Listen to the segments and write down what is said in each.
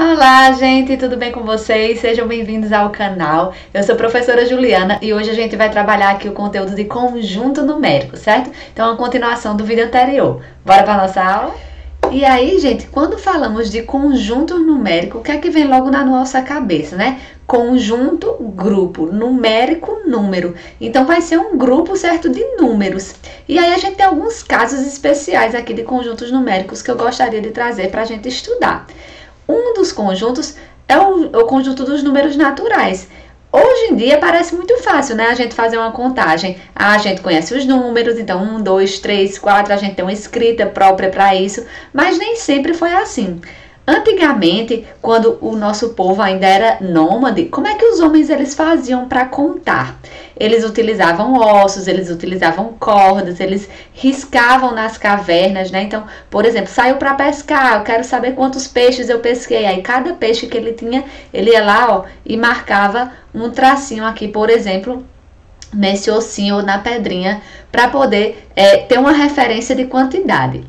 Olá, gente, tudo bem com vocês? Sejam bem-vindos ao canal. Eu sou a professora Juliana e hoje a gente vai trabalhar aqui o conteúdo de conjunto numérico, certo? Então, é uma continuação do vídeo anterior. Bora para nossa aula? E aí, gente, quando falamos de conjunto numérico, o que é que vem logo na nossa cabeça, né? Conjunto, grupo, numérico, número. Então, vai ser um grupo, certo, de números. E aí, a gente tem alguns casos especiais aqui de conjuntos numéricos que eu gostaria de trazer para a gente estudar. Um dos conjuntos é o conjunto dos números naturais. Hoje em dia parece muito fácil, né? A gente fazer uma contagem. A gente conhece os números, então 1, 2, 3, 4, a gente tem uma escrita própria para isso, mas nem sempre foi assim. Antigamente, quando o nosso povo ainda era nômade, como é que os homens eles faziam para contar? Eles utilizavam ossos, eles utilizavam cordas, eles riscavam nas cavernas, né? Então, por exemplo, saiu para pescar, eu quero saber quantos peixes eu pesquei. Aí, cada peixe que ele tinha, ele ia lá, ó, e marcava um tracinho aqui, por exemplo, nesse ossinho ou na pedrinha, para poder ter uma referência de quantidade.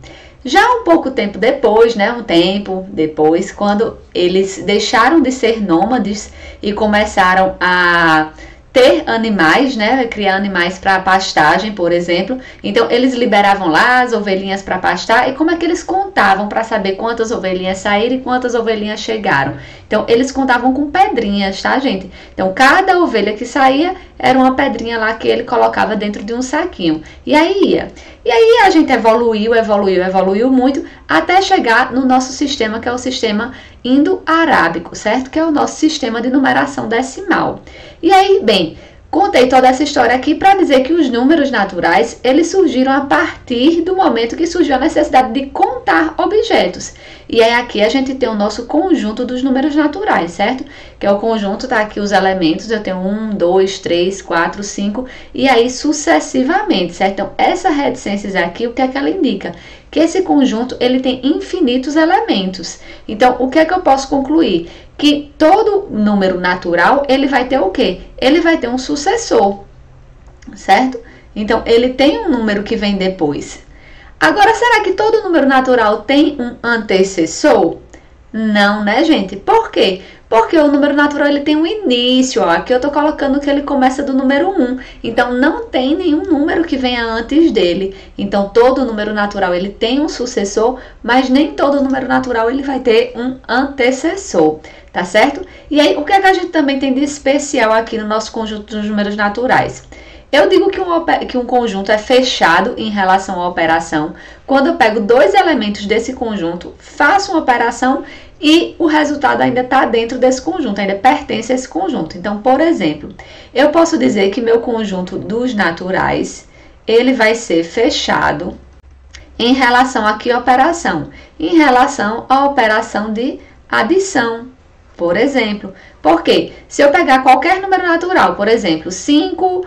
Já um pouco tempo depois, né, um tempo depois, quando eles deixaram de ser nômades e começaram a ter animais, né, criar animais para pastagem, por exemplo. Então, eles liberavam lá as ovelhinhas para pastar. E como é que eles contavam para saber quantas ovelhinhas saíram e quantas ovelhinhas chegaram? Então, eles contavam com pedrinhas, tá, gente? Então, cada ovelha que saía era uma pedrinha lá que ele colocava dentro de um saquinho. E aí ia. E aí a gente evoluiu muito até chegar no nosso sistema, que é o sistema indo-arábico, certo? Que é o nosso sistema de numeração decimal. E aí, bem, contei toda essa história aqui para dizer que os números naturais, eles surgiram a partir do momento que surgiu a necessidade de contar objetos. E aí aqui a gente tem o nosso conjunto dos números naturais, certo? Que é o conjunto, tá aqui os elementos, eu tenho 1, 2, 3, 4, 5 e aí sucessivamente, certo? Então, essa reticências aqui, o que é que ela indica? Que esse conjunto, ele tem infinitos elementos. Então, o que é que eu posso concluir? Que todo número natural, ele vai ter o quê? Ele vai ter um sucessor, certo? Então, ele tem um número que vem depois. Agora, será que todo número natural tem um antecessor? Não, né, gente? Por quê? Porque o número natural ele tem um início, ó. Aqui eu tô colocando que ele começa do número 1. Então, não tem nenhum número que venha antes dele. Então, todo número natural ele tem um sucessor, mas nem todo número natural ele vai ter um antecessor, tá certo? E aí, o que é que a gente também tem de especial aqui no nosso conjunto dos números naturais? Eu digo que um conjunto é fechado em relação à operação quando eu pego dois elementos desse conjunto, faço uma operação e o resultado ainda está dentro desse conjunto, ainda pertence a esse conjunto. Então, por exemplo, eu posso dizer que meu conjunto dos naturais, ele vai ser fechado em relação a que operação? Em relação à operação de adição, por exemplo. Por quê? Se eu pegar qualquer número natural, por exemplo, 5...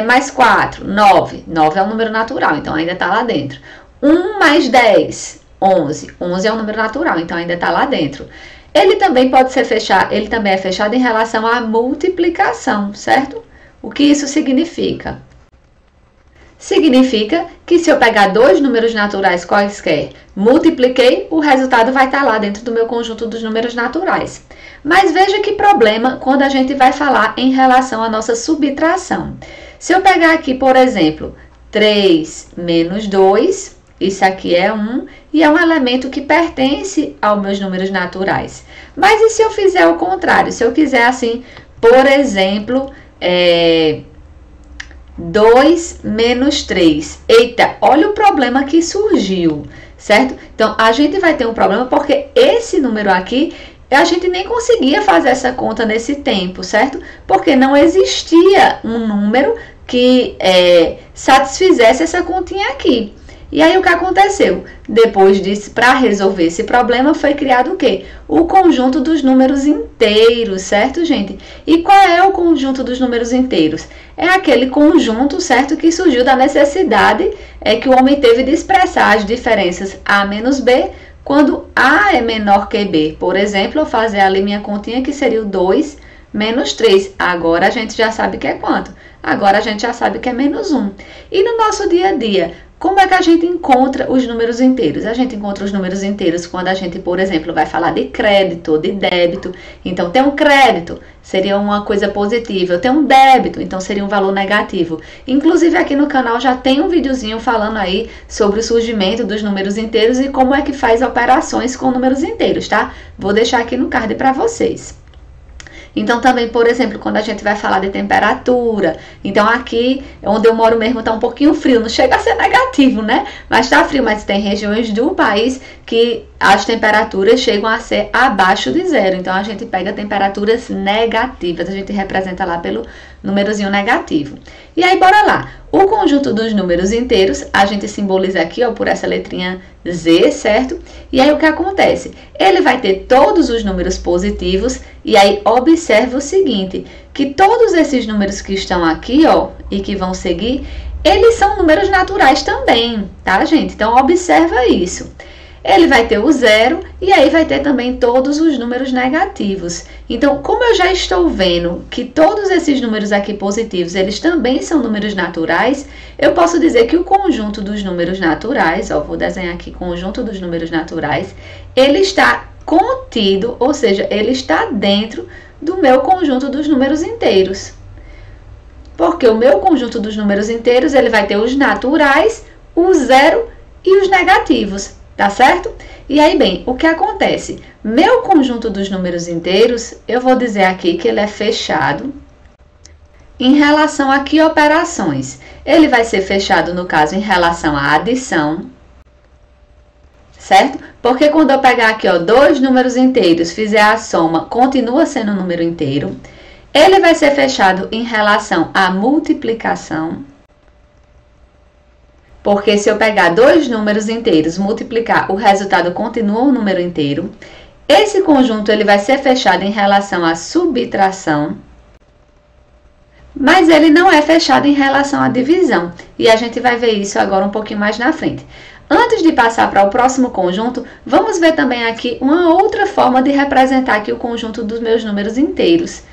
mais 4, 9. 9 é um número natural, então ainda está lá dentro. 1 mais 10, 11. 11 é um número natural, então ainda está lá dentro. Ele também pode ser fechado, ele também é fechado em relação à multiplicação, certo? O que isso significa? Significa que se eu pegar dois números naturais quaisquer, multipliquei, o resultado vai estar lá dentro do meu conjunto dos números naturais. Mas veja que problema quando a gente vai falar em relação à nossa subtração. Se eu pegar aqui, por exemplo, 3 menos 2, isso aqui é 1, e é um elemento que pertence aos meus números naturais. Mas e se eu fizer o contrário? Se eu quiser assim, por exemplo, 2 menos 3. Eita, olha o problema que surgiu, certo? Então, a gente vai ter um problema porque esse número aqui, a gente nem conseguia fazer essa conta nesse tempo, certo? Porque não existia um número que satisfizesse essa continha aqui. E aí, o que aconteceu? Depois disso, para resolver esse problema, foi criado o quê? O conjunto dos números inteiros, certo, gente? E qual é o conjunto dos números inteiros? É aquele conjunto, certo, que surgiu da necessidade que o homem teve de expressar as diferenças A menos B, quando A é menor que B. Por exemplo, eu fazer ali minha continha que seria o 2 menos 3. Agora a gente já sabe que é quanto? Agora a gente já sabe que é menos 1. E no nosso dia a dia, Como é que a gente encontra os números inteiros? A gente encontra os números inteiros quando a gente, por exemplo, vai falar de crédito ou de débito. Então, tem um crédito, seria uma coisa positiva. Eu tenho um débito, então seria um valor negativo. Inclusive, aqui no canal já tem um videozinho falando aí sobre o surgimento dos números inteiros e como é que faz operações com números inteiros, tá? Vou deixar aqui no card para vocês. Então, também, por exemplo, quando a gente vai falar de temperatura, então aqui onde eu moro mesmo tá um pouquinho frio, não chega a ser negativo, né? Mas tá frio, mas tem regiões do país que as temperaturas chegam a ser abaixo de zero. Então, a gente pega temperaturas negativas, a gente representa lá pelo númerozinho negativo. E aí, bora lá. O conjunto dos números inteiros, a gente simboliza aqui, ó, por essa letrinha Z, certo? E aí, o que acontece? Ele vai ter todos os números positivos, e aí, observe o seguinte, que todos esses números que estão aqui, ó, e que vão seguir, eles são números naturais também, tá, gente? Então, observa isso. Ele vai ter o zero e aí vai ter também todos os números negativos. Então, como eu já estou vendo que todos esses números aqui positivos, eles também são números naturais, eu posso dizer que o conjunto dos números naturais, ó, vou desenhar aqui conjunto dos números naturais, ele está contido, ou seja, ele está dentro do meu conjunto dos números inteiros. Porque o meu conjunto dos números inteiros, ele vai ter os naturais, o zero e os negativos. Tá certo? E aí, bem, o que acontece? Meu conjunto dos números inteiros, eu vou dizer aqui que ele é fechado em relação a que operações? Ele vai ser fechado, no caso, em relação à adição, certo? Porque quando eu pegar aqui, ó, dois números inteiros, fizer a soma, continua sendo um número inteiro. Ele vai ser fechado em relação à multiplicação. Porque se eu pegar dois números inteiros, multiplicar, o resultado continua um número inteiro. Esse conjunto ele vai ser fechado em relação à subtração, mas ele não é fechado em relação à divisão. E a gente vai ver isso agora um pouquinho mais na frente. Antes de passar para o próximo conjunto, vamos ver também aqui uma outra forma de representar aqui o conjunto dos meus números inteiros,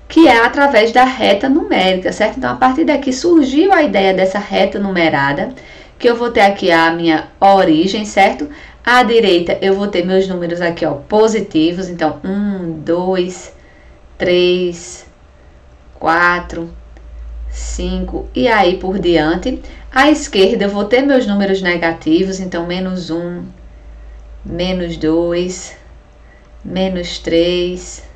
que é através da reta numérica, certo? Então, a partir daqui surgiu a ideia dessa reta numerada, que eu vou ter aqui a minha origem, certo? À direita, eu vou ter meus números aqui, ó, positivos. Então, 1, 2, 3, 4, 5 e aí por diante. À esquerda, eu vou ter meus números negativos. Então, menos 1, menos 2, menos 3,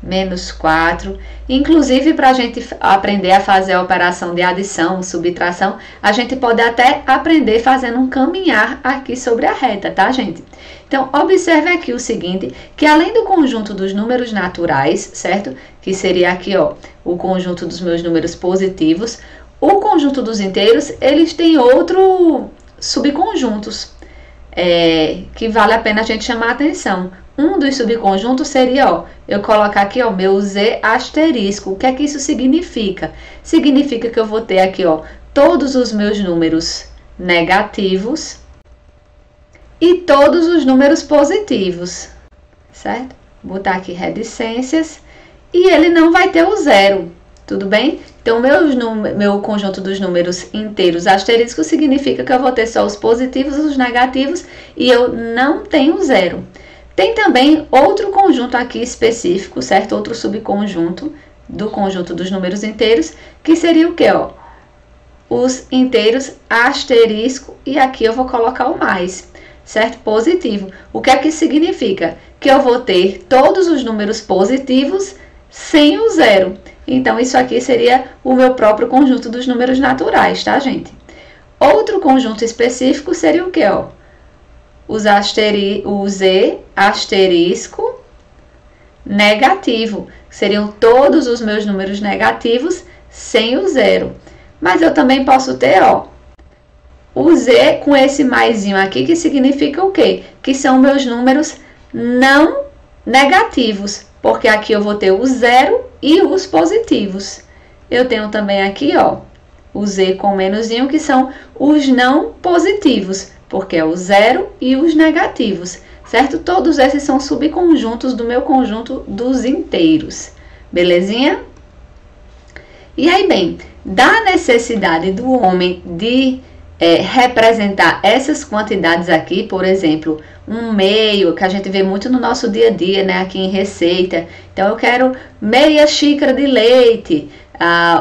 menos 4. Inclusive, para a gente aprender a fazer a operação de adição, subtração, a gente pode até aprender fazendo um caminhar aqui sobre a reta, tá, gente? Então, observe aqui o seguinte, que além do conjunto dos números naturais, certo? Que seria aqui, ó, o conjunto dos meus números positivos, o conjunto dos inteiros, eles têm outros subconjuntos, que vale a pena a gente chamar a atenção. Um dos subconjuntos seria, ó, eu colocar aqui, ó, meu Z asterisco. O que é que isso significa? Significa que eu vou ter aqui, ó, todos os meus números negativos e todos os números positivos, certo? Vou botar aqui reticências e ele não vai ter o zero, tudo bem? Então, meu conjunto dos números inteiros asterisco significa que eu vou ter só os positivos e os negativos e eu não tenho zero. Tem também outro conjunto aqui específico, certo? Outro subconjunto do conjunto dos números inteiros, que seria o quê, ó? Os inteiros asterisco, e aqui eu vou colocar o mais, certo? Positivo. O que é que significa? Que eu vou ter todos os números positivos sem o zero. Então, isso aqui seria o meu próprio conjunto dos números naturais, tá, gente? Outro conjunto específico seria o quê, ó? O Z asterisco negativo. Seriam todos os meus números negativos sem o zero. Mas eu também posso ter, ó, o Z com esse maisinho aqui, que significa o quê? Que são meus números não negativos. Porque aqui eu vou ter o zero e os positivos. Eu tenho também aqui, ó, o Z com menusinho, que são os não positivos. Porque é o zero e os negativos, certo? Todos esses são subconjuntos do meu conjunto dos inteiros, belezinha? E aí, bem, da necessidade do homem de representar essas quantidades aqui, por exemplo, 1/2, que a gente vê muito no nosso dia a dia, né, aqui em receita. Então, eu quero meia xícara de leite.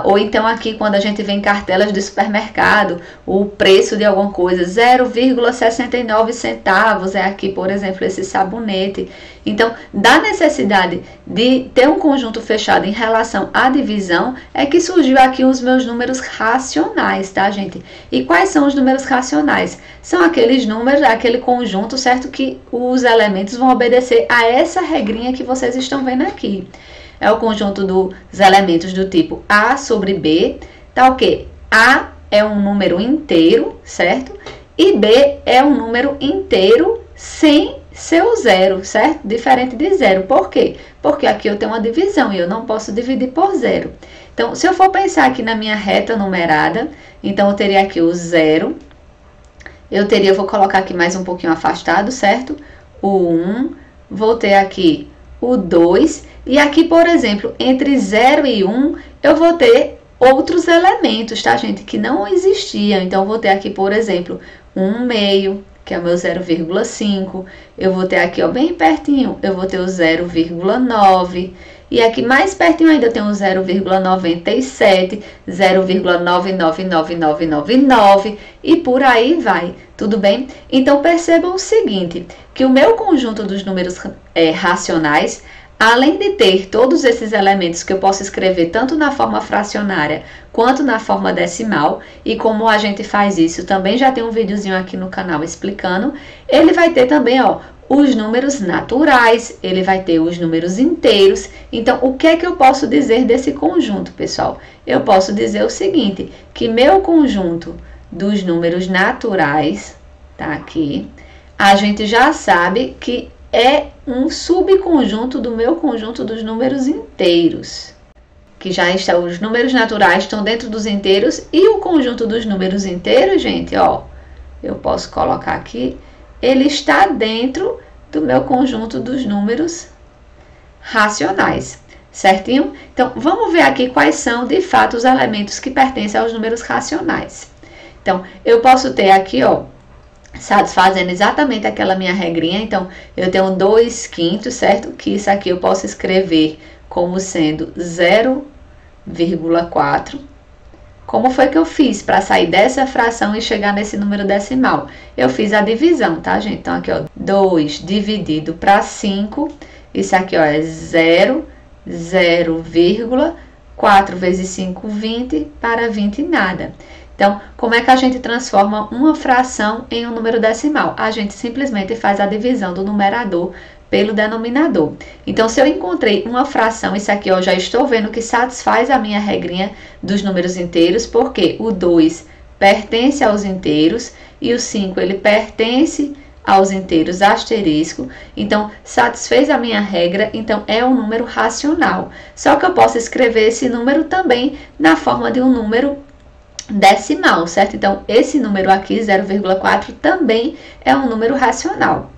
Ou então aqui quando a gente vê em cartelas de supermercado, o preço de alguma coisa, 0,69 centavos, é aqui, por exemplo, esse sabonete. Então, da necessidade de ter um conjunto fechado em relação à divisão, é que surgiu aqui os meus números racionais, tá, gente? E quais são os números racionais? São aqueles números, aquele conjunto, certo, que os elementos vão obedecer a essa regrinha que vocês estão vendo aqui. É o conjunto dos elementos do tipo A sobre B, tá ok? A é um número inteiro, certo? E B é um número inteiro sem seu zero, certo? Diferente de zero. Por quê? Porque aqui eu tenho uma divisão e eu não posso dividir por zero. Então, se eu for pensar aqui na minha reta numerada, então eu teria aqui o 0, vou colocar aqui mais um pouquinho afastado, certo? O 1, vou ter aqui o 2, e aqui, por exemplo, entre 0 e 1, eu vou ter outros elementos, tá, gente? Que não existiam. Então, eu vou ter aqui, por exemplo, 1/2, que é o meu 0,5. Eu vou ter aqui, ó, bem pertinho, eu vou ter o 0,9. E aqui mais pertinho ainda eu tenho o 0,97, 0,999999 e por aí vai, tudo bem? Então, percebam o seguinte, que o meu conjunto dos números racionais, além de ter todos esses elementos que eu posso escrever tanto na forma fracionária quanto na forma decimal, e como a gente faz isso, também já tem um videozinho aqui no canal explicando, ele vai ter também, ó, os números naturais, ele vai ter os números inteiros. Então, o que é que eu posso dizer desse conjunto, pessoal? Eu posso dizer o seguinte, que meu conjunto dos números naturais, tá aqui, a gente já sabe que é um subconjunto do meu conjunto dos números inteiros. Que já está, os números naturais estão dentro dos inteiros e o conjunto dos números inteiros, gente, ó, eu posso colocar aqui, ele está dentro do meu conjunto dos números racionais, certinho? Então, vamos ver aqui quais são, de fato, os elementos que pertencem aos números racionais. Então, eu posso ter aqui, ó, satisfazendo exatamente aquela minha regrinha. Então, eu tenho 2/5, certo? Que isso aqui eu posso escrever como sendo 0,4. Como foi que eu fiz para sair dessa fração e chegar nesse número decimal? Eu fiz a divisão, tá, gente? Então, aqui, ó, 2 dividido para 5. Isso aqui, ó, é 0,4 vezes 5, 20, para 20 nada. Então, como é que a gente transforma uma fração em um número decimal? A gente simplesmente faz a divisão do numerador pelo denominador. Então, se eu encontrei uma fração, isso aqui eu já estou vendo que satisfaz a minha regrinha dos números inteiros, porque o 2 pertence aos inteiros e o 5 ele pertence aos inteiros asterisco. Então, satisfez a minha regra, então é um número racional. Só que eu posso escrever esse número também na forma de um número decimal, certo? Então, esse número aqui, 0,4, também é um número racional.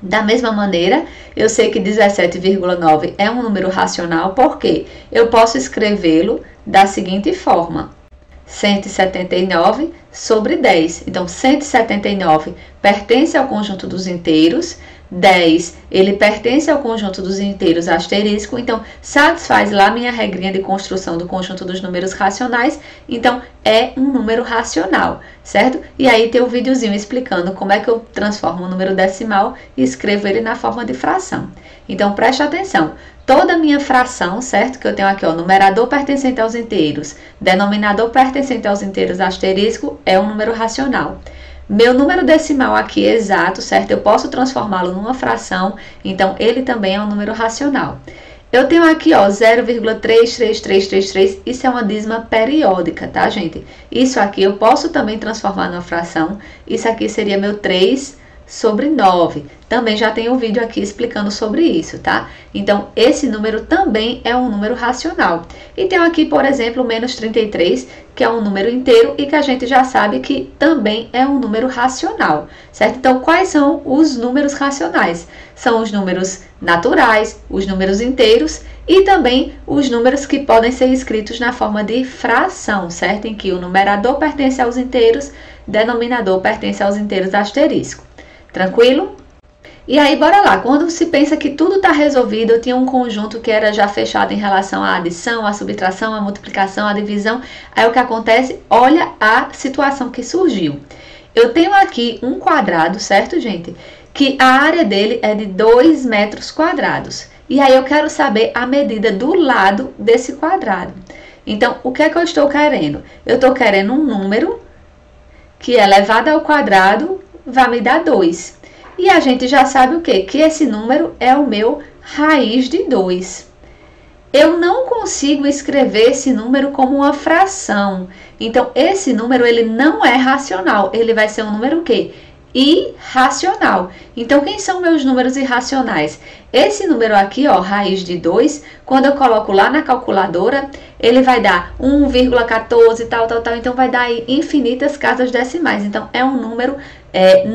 Da mesma maneira, eu sei que 17,9 é um número racional, porque eu posso escrevê-lo da seguinte forma: 179 sobre 10. Então, 179 pertence ao conjunto dos inteiros, 10, ele pertence ao conjunto dos inteiros asterisco, então satisfaz lá minha regrinha de construção do conjunto dos números racionais, então é um número racional, certo? E aí tem um videozinho explicando como é que eu transformo um número decimal e escrevo ele na forma de fração. Então preste atenção, toda minha fração, certo? Que eu tenho aqui, ó, numerador pertencente aos inteiros, denominador pertencente aos inteiros asterisco, é um número racional. Meu número decimal aqui exato, certo? Eu posso transformá-lo numa fração, então ele também é um número racional. Eu tenho aqui, ó, 0,33333, isso é uma dízima periódica, tá, gente? Isso aqui eu posso também transformar numa fração, isso aqui seria meu 3 sobre 9. Também já tem um vídeo aqui explicando sobre isso, tá? Então, esse número também é um número racional. E tem aqui, por exemplo, o menos 33, que é um número inteiro e que a gente já sabe que também é um número racional, certo? Então, quais são os números racionais? São os números naturais, os números inteiros e também os números que podem ser escritos na forma de fração, certo? Em que o numerador pertence aos inteiros, denominador pertence aos inteiros asterisco. Tranquilo? E aí, bora lá. Quando se pensa que tudo está resolvido, eu tinha um conjunto que era já fechado em relação à adição, à subtração, à multiplicação, à divisão. Aí o que acontece? Olha a situação que surgiu. Eu tenho aqui um quadrado, certo, gente? Que a área dele é de 2 metros quadrados. E aí eu quero saber a medida do lado desse quadrado. Então, o que é que eu estou querendo? Eu estou querendo um número que elevado ao quadrado vai me dar 2. E a gente já sabe o quê? Que esse número é o meu raiz de 2. Eu não consigo escrever esse número como uma fração. Então, esse número ele não é racional. Ele vai ser um número o quê? Irracional. Então, quem são meus números irracionais? Esse número aqui, ó, raiz de 2, quando eu coloco lá na calculadora, ele vai dar 1,14, tal. Então, vai dar aí infinitas casas decimais. Então, é um número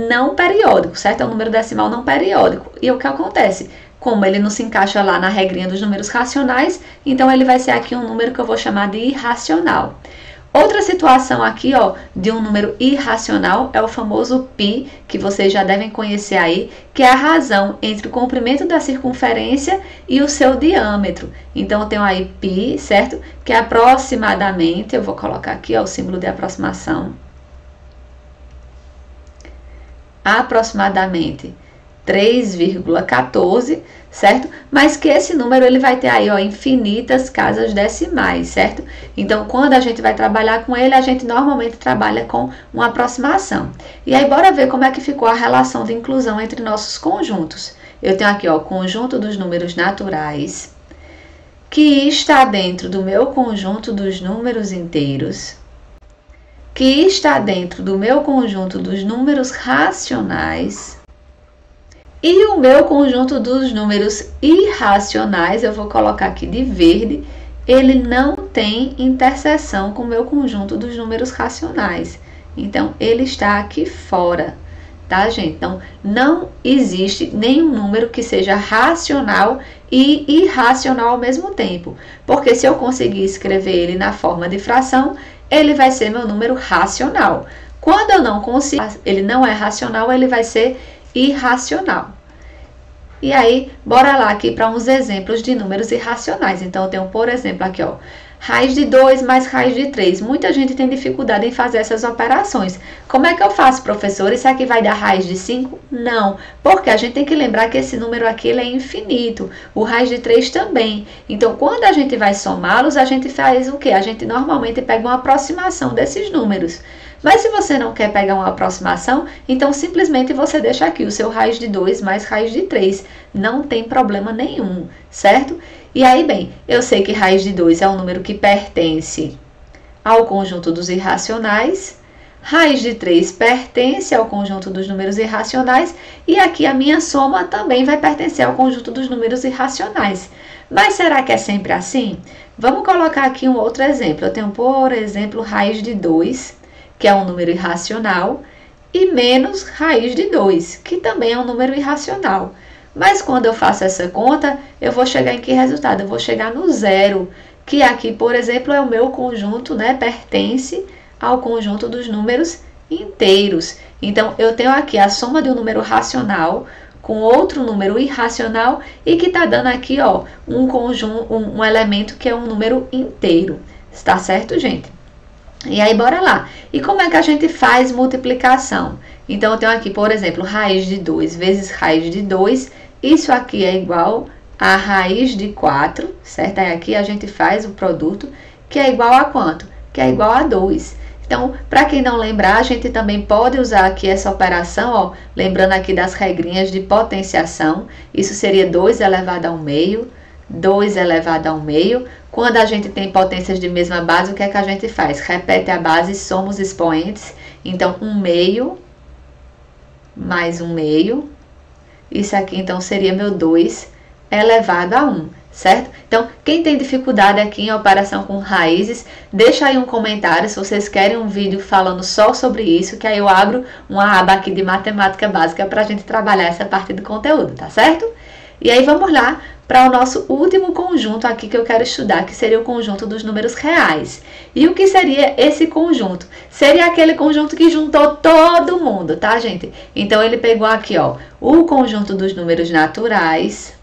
não periódico, certo? É um número decimal não periódico. E o que acontece? Como ele não se encaixa lá na regrinha dos números racionais, então ele vai ser aqui um número que eu vou chamar de irracional. Outra situação aqui, ó, de um número irracional é o famoso π, que vocês já devem conhecer aí, que é a razão entre o comprimento da circunferência e o seu diâmetro. Então, eu tenho aí π, certo? Que é aproximadamente, eu vou colocar aqui, ó, o símbolo de aproximação. Aproximadamente 3,14, certo? Mas que esse número ele vai ter aí, ó, infinitas casas decimais, certo? Então, quando a gente vai trabalhar com ele, a gente normalmente trabalha com uma aproximação. E aí, bora ver como é que ficou a relação de inclusão entre nossos conjuntos. Eu tenho aqui, ó, o conjunto dos números naturais, que está dentro do meu conjunto dos números inteiros, que está dentro do meu conjunto dos números racionais, e o meu conjunto dos números irracionais, eu vou colocar aqui de verde, ele não tem interseção com o meu conjunto dos números racionais. Então, ele está aqui fora, tá, gente? Então, não existe nenhum número que seja racional e irracional ao mesmo tempo. Porque se eu conseguir escrever ele na forma de fração, ele vai ser meu número racional. Quando eu não consigo, ele não é racional, ele vai ser irracional. E aí, bora lá aqui para uns exemplos de números irracionais. Então, eu tenho, por exemplo, aqui, ó, raiz de 2 mais raiz de 3. Muita gente tem dificuldade em fazer essas operações. Como é que eu faço, professor? Isso aqui vai dar raiz de 5? Não, porque a gente tem que lembrar que esse número aqui ele é infinito. O raiz de 3 também. Então, quando a gente vai somá-los, a gente faz o quê? A gente normalmente pega uma aproximação desses números. Mas se você não quer pegar uma aproximação, então simplesmente você deixa aqui o seu raiz de 2 mais raiz de 3. Não tem problema nenhum, certo? E aí, bem, eu sei que raiz de 2 é um número que pertence ao conjunto dos irracionais. Raiz de 3 pertence ao conjunto dos números irracionais. E aqui a minha soma também vai pertencer ao conjunto dos números irracionais. Mas será que é sempre assim? Vamos colocar aqui um outro exemplo. Eu tenho, por exemplo, raiz de 2, que é um número irracional, e menos raiz de 2, que também é um número irracional. Mas quando eu faço essa conta, eu vou chegar em que resultado? Eu vou chegar no zero, que aqui, por exemplo, é o meu conjunto, né? Pertence ao conjunto dos números inteiros. Então, eu tenho aqui a soma de um número racional com outro número irracional e que está dando aqui, ó, um elemento que é um número inteiro. Está certo, gente? E aí, bora lá. E como é que a gente faz multiplicação? Então, eu tenho aqui, por exemplo, raiz de 2 vezes raiz de 2. Isso aqui é igual a raiz de 4, certo? Aí aqui a gente faz o produto, que é igual a quanto? Que é igual a 2. Então, para quem não lembrar, a gente também pode usar aqui essa operação, ó, lembrando aqui das regrinhas de potenciação. Isso seria 2 elevado ao meio, 2 elevado ao meio. Quando a gente tem potências de mesma base, o que é que a gente faz? Repete a base, soma os expoentes. Então, 1 meio mais 1/2. Isso aqui, então, seria meu 2 elevado a 1, certo? Então, quem tem dificuldade aqui em operação com raízes, deixa aí um comentário se vocês querem um vídeo falando só sobre isso, que aí eu abro uma aba aqui de matemática básica para a gente trabalhar essa parte do conteúdo, tá certo? E aí, vamos lá para o nosso último conjunto aqui que eu quero estudar, que seria o conjunto dos números reais. E o que seria esse conjunto? Seria aquele conjunto que juntou todo mundo, tá, gente? Então, ele pegou aqui, ó, o conjunto dos números naturais,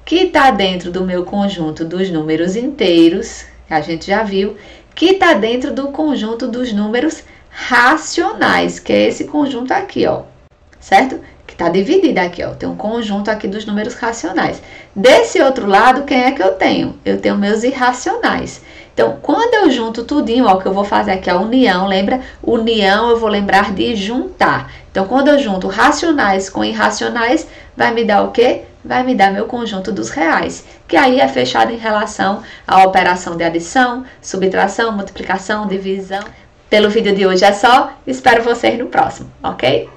que está dentro do meu conjunto dos números inteiros, que a gente já viu, que está dentro do conjunto dos números racionais, que é esse conjunto aqui, ó, certo? Que está dividido aqui, ó, tem um conjunto aqui dos números racionais. Desse outro lado, quem é que eu tenho? Eu tenho meus irracionais. Então, quando eu junto tudinho, ó, que eu vou fazer aqui a união, lembra? União eu vou lembrar de juntar. Então, quando eu junto racionais com irracionais, vai me dar o quê? Vai me dar meu conjunto dos reais, que aí é fechado em relação à operação de adição, subtração, multiplicação, divisão. Pelo vídeo de hoje é só, espero vocês no próximo, ok?